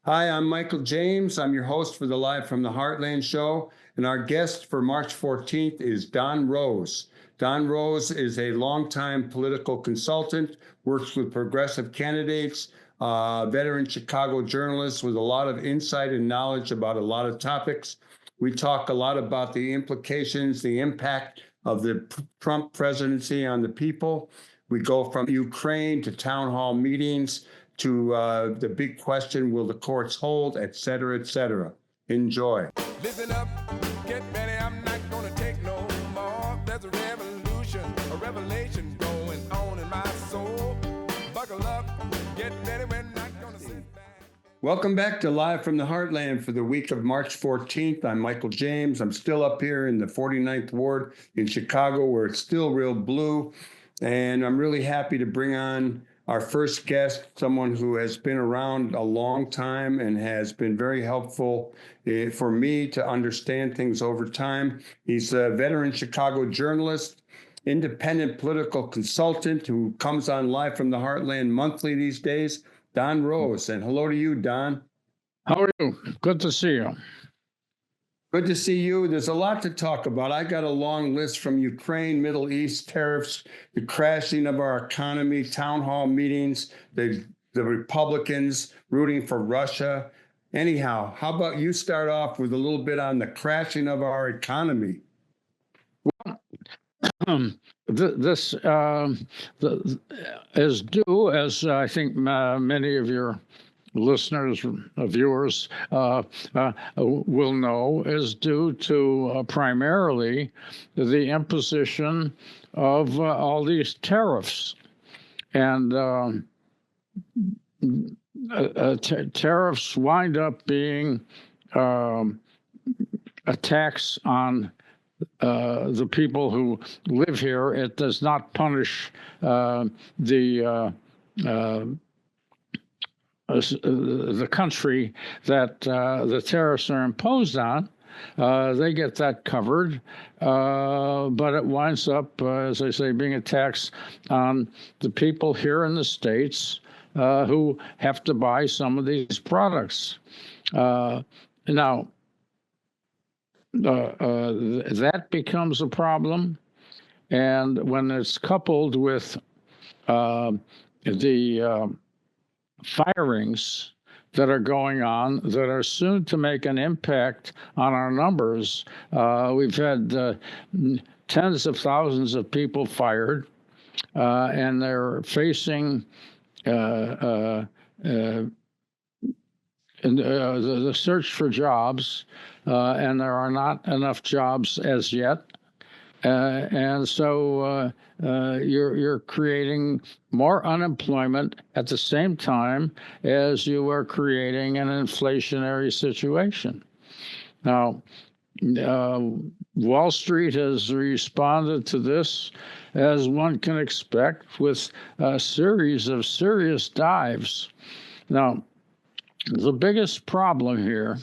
Hi, I'm Michael James. I'm your host for the Live from the Heartland show, and our guest for March 14th is Don Rose. Don Rose is a longtime political consultant, works with progressive candidates, veteran Chicago journalist with a lot of insight and knowledge about a lot of topics. We talk a lot about the implications, the impact of the Trump presidency on the people. We go from Ukraine to town hall meetings to the big question, will the courts hold, et cetera, et cetera. Enjoy. Listen up, get ready, I'm not gonna take no more. There's a revelation going on in my soul. Buckle up, get ready, we're not gonna sit back. Welcome back to Live from the Heartland for the week of March 14th. I'm Michael James. I'm still up here in the 49th Ward in Chicago where it's still real blue. And I'm really happy to bring on our first guest, someone who has been around a long time and has been very helpful for me to understand things over time. He's a veteran Chicago journalist, independent political consultant who comes on Live from the Heartland monthly these days, Don Rose. And hello to you, Don. How are you? Good to see you. Good to see you. There's a lot to talk about. I got a long list from Ukraine, Middle East, tariffs, the crashing of our economy, town hall meetings, the Republicans rooting for Russia. Anyhow, how about you start off with a little bit on the crashing of our economy? This is due, as I think many of your listeners, viewers will know, is due to primarily the imposition of all these tariffs. And tariffs wind up being a tax on the people who live here. It does not punish the country that the tariffs are imposed on. They get that covered, but it winds up, as I say, being a tax on the people here in the States who have to buy some of these products. Now, that becomes a problem, and when it's coupled with the firings that are going on that are soon to make an impact on our numbers. We've had tens of thousands of people fired, and they're facing the search for jobs, and there are not enough jobs as yet. And so you're creating more unemployment at the same time as you are creating an inflationary situation. Now, Wall Street has responded to this, as one can expect, with a series of serious dives. Now, the biggest problem here,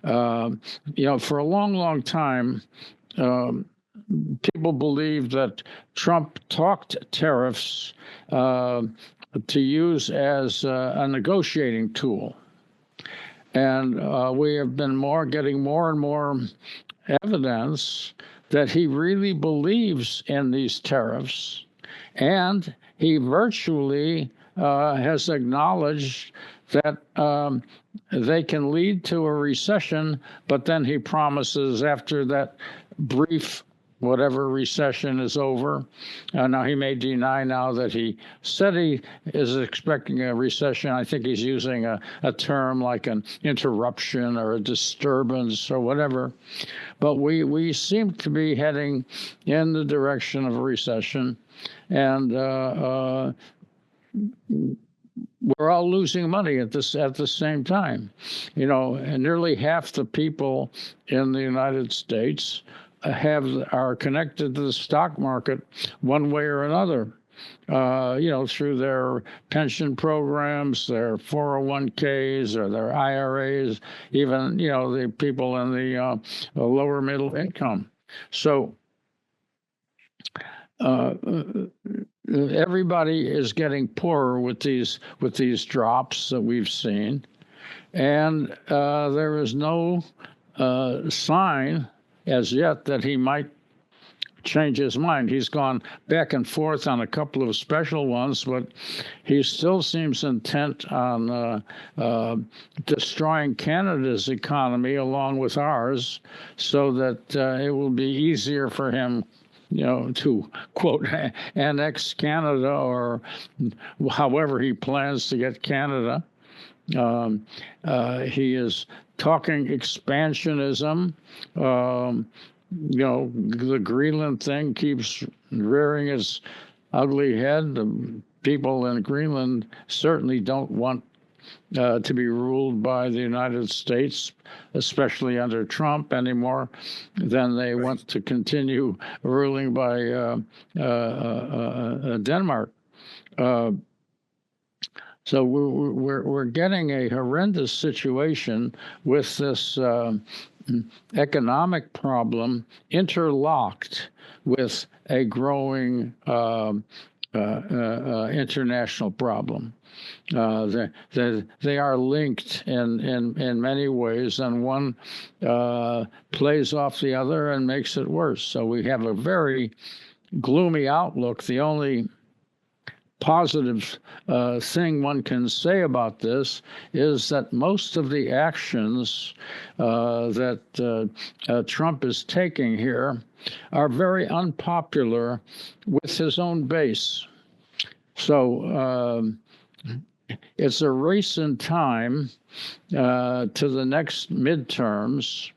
for a long, long time, people believe that Trump talked tariffs to use as a negotiating tool. And we have been getting more and more evidence that he really believes in these tariffs. And he virtually has acknowledged that they can lead to a recession, but then he promises after that brief whatever recession is over. Now, he may deny now that he said he is expecting a recession. I think he's using a term like an interruption or a disturbance or whatever. But we seem to be heading in the direction of a recession. And we're all losing money at the same time. And nearly half the people in the United States are connected to the stock market one way or another, through their pension programs, their 401ks, or their IRAs, even, the people in the lower middle income. So everybody is getting poorer with these drops that we've seen. and there is no sign as yet that he might change his mind. He's gone back and forth on a couple of special ones, but he still seems intent on destroying Canada's economy along with ours, so that it will be easier for him, to, quote, annex Canada, or however he plans to get Canada. He is talking expansionism. The Greenland thing keeps rearing its ugly head. The people in Greenland certainly don't want to be ruled by the United States, especially under Trump, any more than they want to continue ruling by Denmark. So we're getting a horrendous situation with this economic problem interlocked with a growing international problem. They are linked in many ways, and one plays off the other and makes it worse. So we have a very gloomy outlook. The only positive thing one can say about this is that most of the actions that Trump is taking here are very unpopular with his own base. So it's a race in time to the next midterms,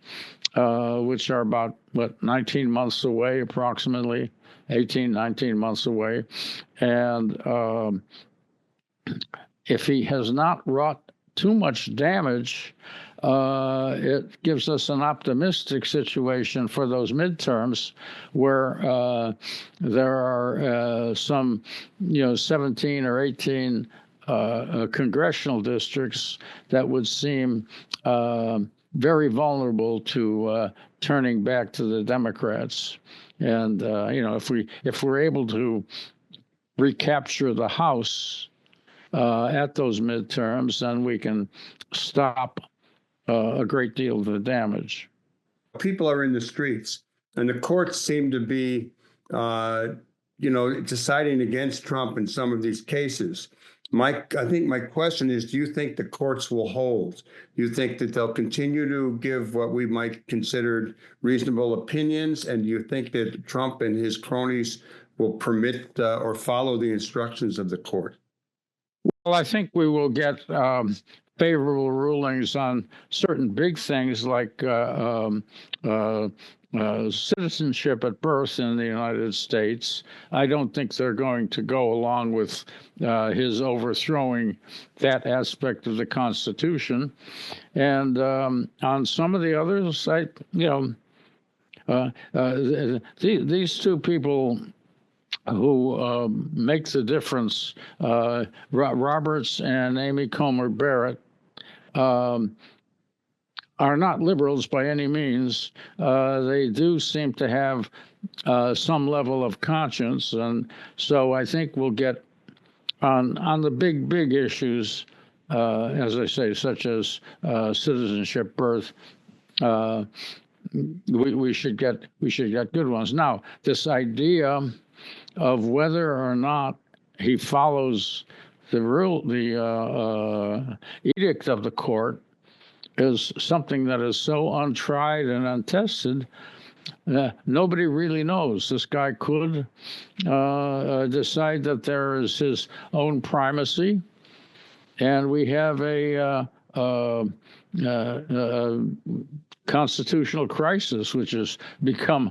which are about, 19 months away, approximately. 18, 19 months away. And if he has not wrought too much damage, it gives us an optimistic situation for those midterms, where there are some, 17 or 18 congressional districts that would seem very vulnerable to turning back to the Democrats. And if we're able to recapture the House at those midterms, then we can stop a great deal of the damage. People are in the streets, and the courts seem to be, deciding against Trump in some of these cases. I think my question is, do you think the courts will hold? Do you think that they'll continue to give what we might consider reasonable opinions? And do you think that Trump and his cronies will permit or follow the instructions of the court? Well, I think we will get favorable rulings on certain big things like citizenship at birth in the United States. I don't think they're going to go along with his overthrowing that aspect of the Constitution. And on some of the others, these two people who make the difference, Roberts and Amy Coney Barrett, are not liberals by any means. They do seem to have some level of conscience, and so I think we'll get on the big issues, as I say, such as citizenship, birth. We should get good ones. Now, this idea of whether or not he follows the edict of the court is something that is so untried and untested. Nobody really knows. This guy could decide that there is his own primacy, and we have a constitutional crisis, which has become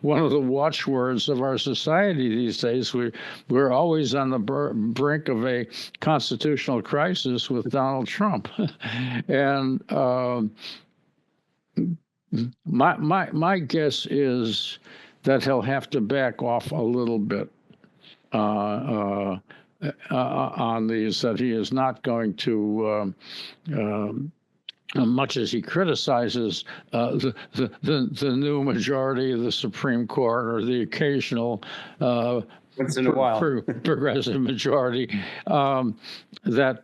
one of the watchwords of our society these days. We're always on the brink of a constitutional crisis with Donald Trump, and my guess is that he'll have to back off a little bit on these. That he is not going to. Much as he criticizes the new majority of the Supreme Court, or the occasional once in a while progressive majority, that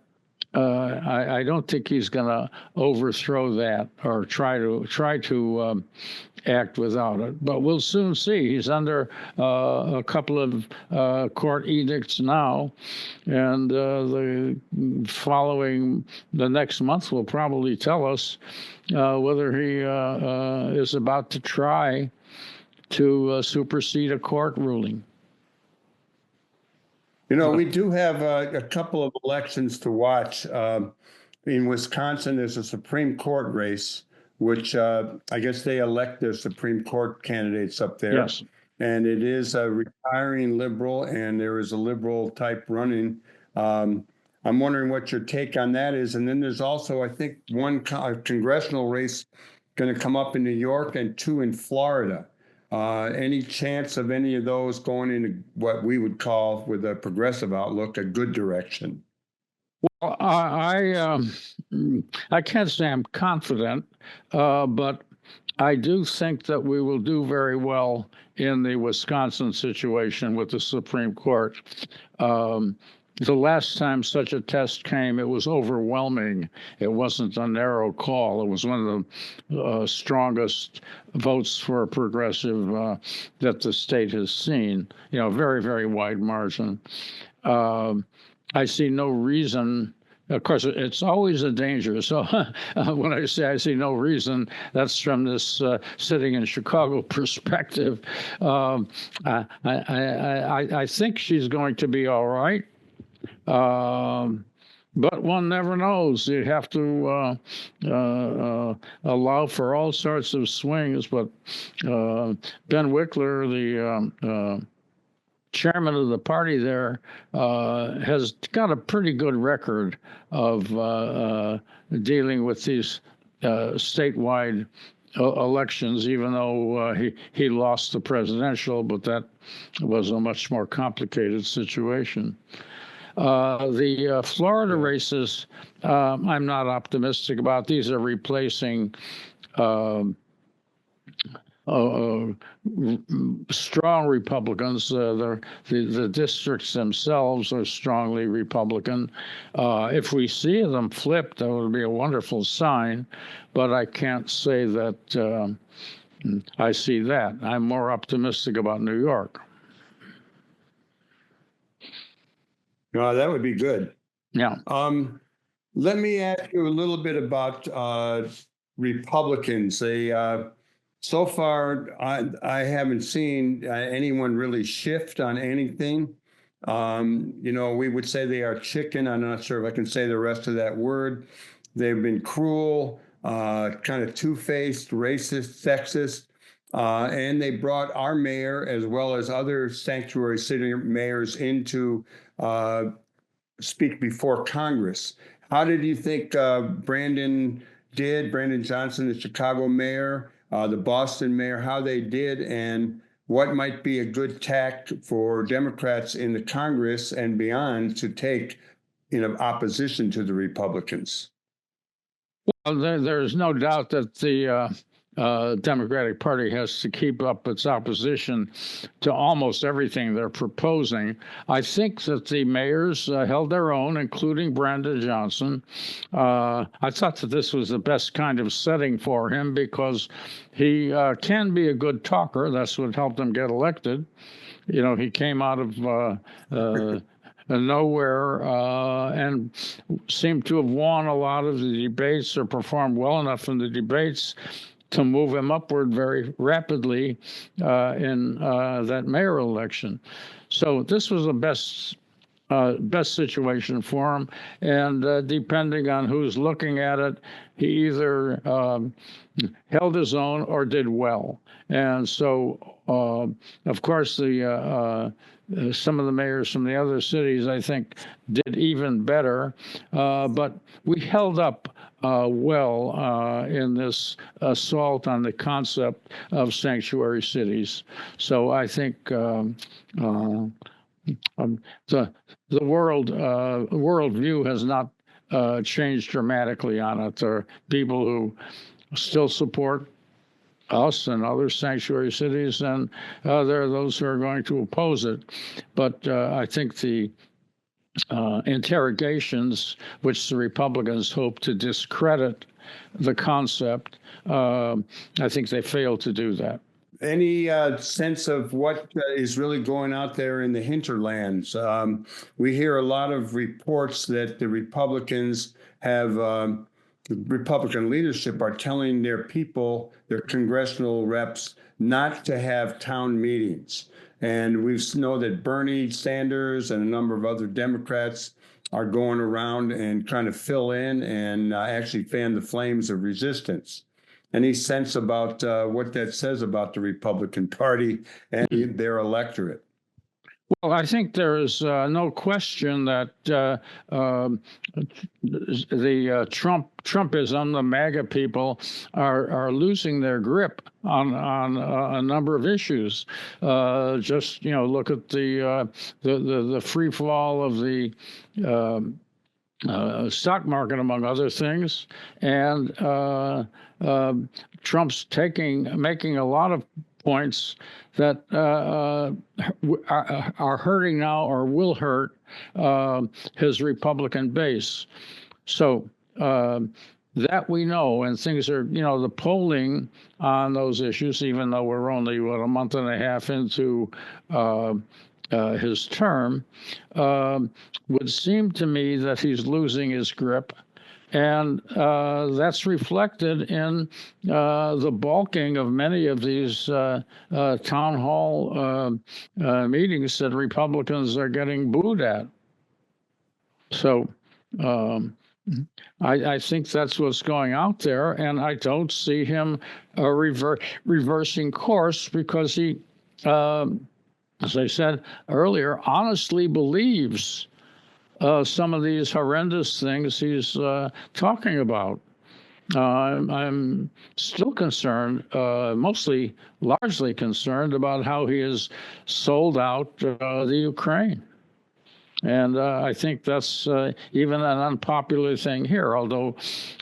I don't think he's going to overthrow that or try to act without it. But we'll soon see. He's under a couple of court edicts now, and the next month will probably tell us whether he is about to try to supersede a court ruling. You know, we do have a couple of elections to watch. In Wisconsin, there's a Supreme Court race, which I guess they elect their Supreme Court candidates up there. Yes. And it is a retiring liberal, and there is a liberal type running. I'm wondering what your take on that is. And then there's also, I think, one congressional race going to come up in New York and two in Florida. Any chance of any of those going in what we would call, with a progressive outlook, a good direction? Well, I can't say I'm confident, but I do think that we will do very well in the Wisconsin situation with the Supreme Court. The last time such a test came, it was overwhelming. It wasn't a narrow call. It was one of the strongest votes for a progressive that the state has seen. You know, very, very wide margin. I see no reason. Of course, it's always a danger. So when I say I see no reason, that's from this sitting in Chicago perspective. I think she's going to be all right. But one never knows. You have to allow for all sorts of swings. But Ben Wickler, the chairman of the party there, has got a pretty good record of dealing with these statewide elections, even though he lost the presidential, but that was a much more complicated situation. The Florida races, I'm not optimistic about. These are replacing strong Republicans. The districts themselves are strongly Republican. If we see them flip, that would be a wonderful sign, but I can't say that I see that. I'm more optimistic about New York. No, that would be good. Yeah. Let me ask you a little bit about Republicans. They so far, I haven't seen anyone really shift on anything. You know, we would say they are chicken. I'm not sure if I can say the rest of that word. They've been cruel, kind of two-faced, racist, sexist. And they brought our mayor, as well as other sanctuary city mayors, into speak before Congress. How did you think Brandon Johnson, the Chicago mayor, the Boston mayor, how they did, and what might be a good tack for Democrats in the Congress and beyond to take in opposition to the Republicans? Well, there's no doubt that the Democratic Party has to keep up its opposition to almost everything they're proposing. I think that the mayors held their own, including Brandon Johnson. I thought that this was the best kind of setting for him because he can be a good talker. That's what helped him get elected. You know, he came out of nowhere and seemed to have won a lot of the debates or performed well enough in the debates to move him upward very rapidly in that mayoral election. So this was the best situation for him. And depending on who's looking at it, he either held his own or did well. And so, of course, some of the mayors from the other cities, I think, did even better. But we held up well in this assault on the concept of sanctuary cities. So I think the worldview has not changed dramatically on it. There are people who still support us and other sanctuary cities, and there are those who are going to oppose it. But I think the interrogations, which the Republicans hope to discredit the concept. I think they failed to do that. Any sense of what is really going out there in the hinterlands? We hear a lot of reports that the Republicans have, the Republican leadership are telling their people, their congressional reps, not to have town meetings. And we know that Bernie Sanders and a number of other Democrats are going around and trying to fill in and actually fan the flames of resistance. Any sense about what that says about the Republican Party and their electorate? Well, I think there is no question that the Trumpism, the MAGA people, are losing their grip on a number of issues. Just look at the free fall of the stock market, among other things, and Trump's making a lot of points that are hurting now or will hurt his Republican base. So that we know, and things are, the polling on those issues, even though we're only, a month and a half into his term, would seem to me that he's losing his grip. And that's reflected in the balking of many of these town hall meetings that Republicans are getting booed at. So I think that's what's going out there, and I don't see him reversing course because he, as I said earlier, honestly believes some of these horrendous things he's talking about. I'm still concerned, largely concerned about how he has sold out the Ukraine. And I think that's even an unpopular thing here, although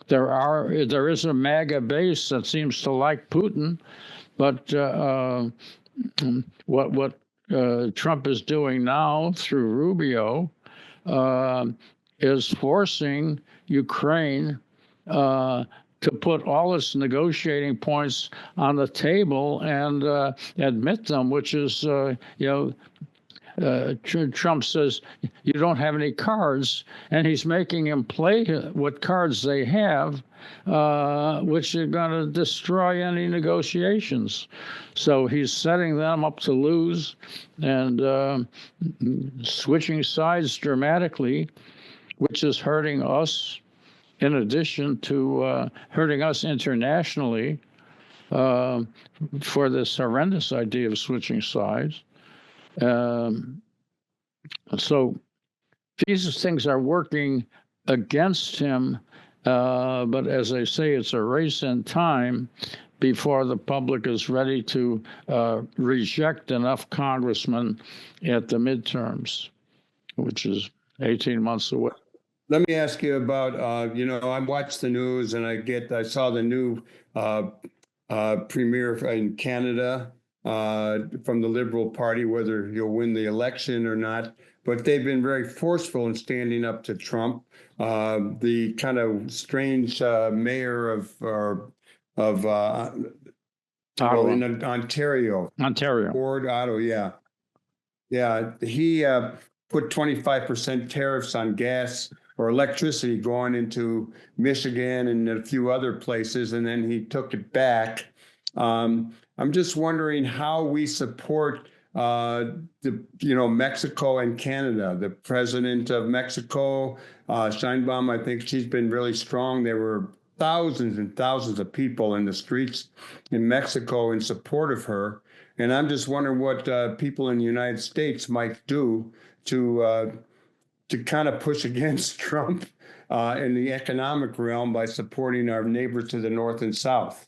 there is a MAGA base that seems to like Putin, but what Trump is doing now through Rubio is forcing Ukraine to put all its negotiating points on the table and admit them, which is, Trump says you don't have any cards, and he's making him play what cards they have, which are going to destroy any negotiations. So he's setting them up to lose and switching sides dramatically, which is hurting us in addition to hurting us internationally for this horrendous idea of switching sides. So these things are working against him, but as I say, it's a race in time before the public is ready to reject enough congressmen at the midterms, which is 18 months away. Let me ask you about, I watched the news and I saw the new premier in Canada from the Liberal Party, whether he'll win the election or not. But they've been very forceful in standing up to Trump. The kind of strange mayor of in Ontario. Ford Otto, yeah. Yeah, he put 25% tariffs on gas or electricity going into Michigan and a few other places, and then he took it back. I'm just wondering how we support Mexico and Canada. The president of Mexico, Sheinbaum, I think she's been really strong. There were thousands and thousands of people in the streets in Mexico in support of her. And I'm just wondering what people in the United States might do to kind of push against Trump in the economic realm by supporting our neighbors to the north and south.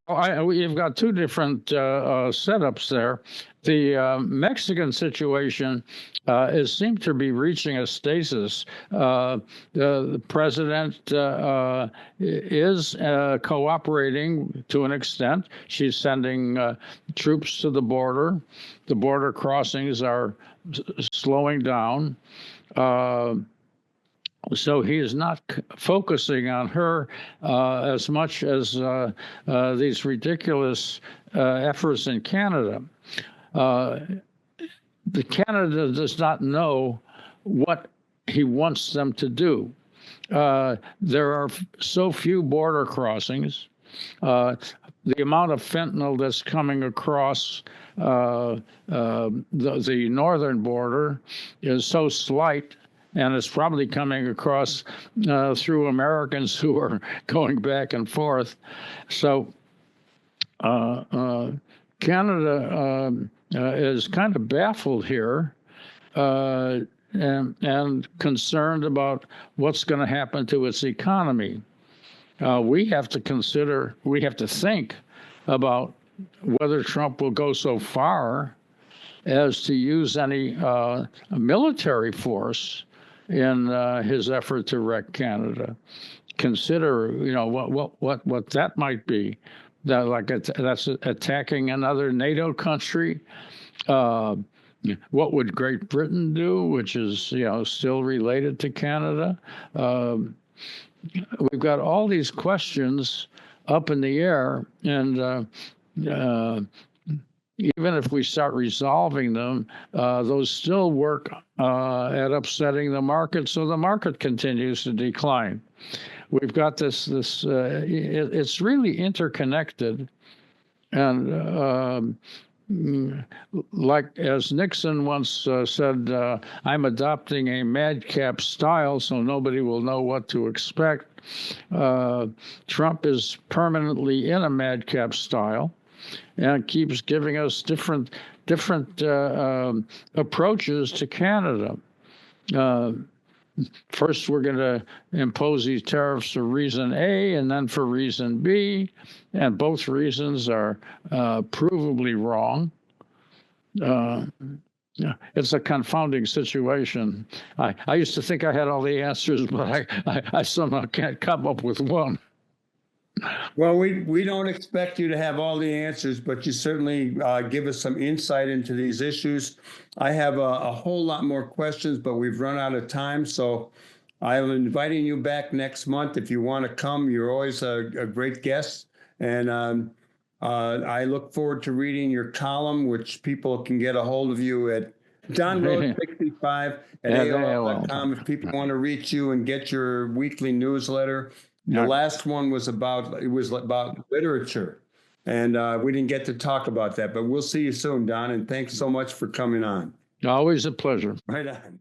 Well, we've got two different setups there. The Mexican situation seems to be reaching a stasis. The president is cooperating to an extent. She's sending troops to the border. The border crossings are slowing down. So he is not focusing on her as much as these ridiculous efforts in Canada. The Canada does not know what he wants them to do. There are so few border crossings. The amount of fentanyl that's coming across the northern border is so slight, and it's probably coming across through Americans who are going back and forth. So Canada is kind of baffled here and concerned about what's going to happen to its economy. We have to think about whether Trump will go so far as to use any military force in his effort to wreck Canada. Consider, what that might be. That's attacking another NATO country. What would Great Britain do, which is still related to Canada? We've got all these questions up in the air, and even if we start resolving them, those still work at upsetting the market, so the market continues to decline. We've got this it's really interconnected, and like as Nixon once said, I'm adopting a madcap style so nobody will know what to expect. Trump is permanently in a madcap style and keeps giving us different approaches to Canada. First, we're going to impose these tariffs for reason A and then for reason B, and both reasons are provably wrong. It's a confounding situation. I used to think I had all the answers, but I somehow can't come up with one. Well, we don't expect you to have all the answers, but you certainly give us some insight into these issues. I have a whole lot more questions, but we've run out of time. So I'm inviting you back next month. If you want to come, you're always a great guest. And I look forward to reading your column, which people can get a hold of you at donrose65 at AOL.com if people want to reach you and get your weekly newsletter. The last one was about literature, and we didn't get to talk about that, but we'll see you soon, Don, and thanks so much for coming on. Always a pleasure. Right on.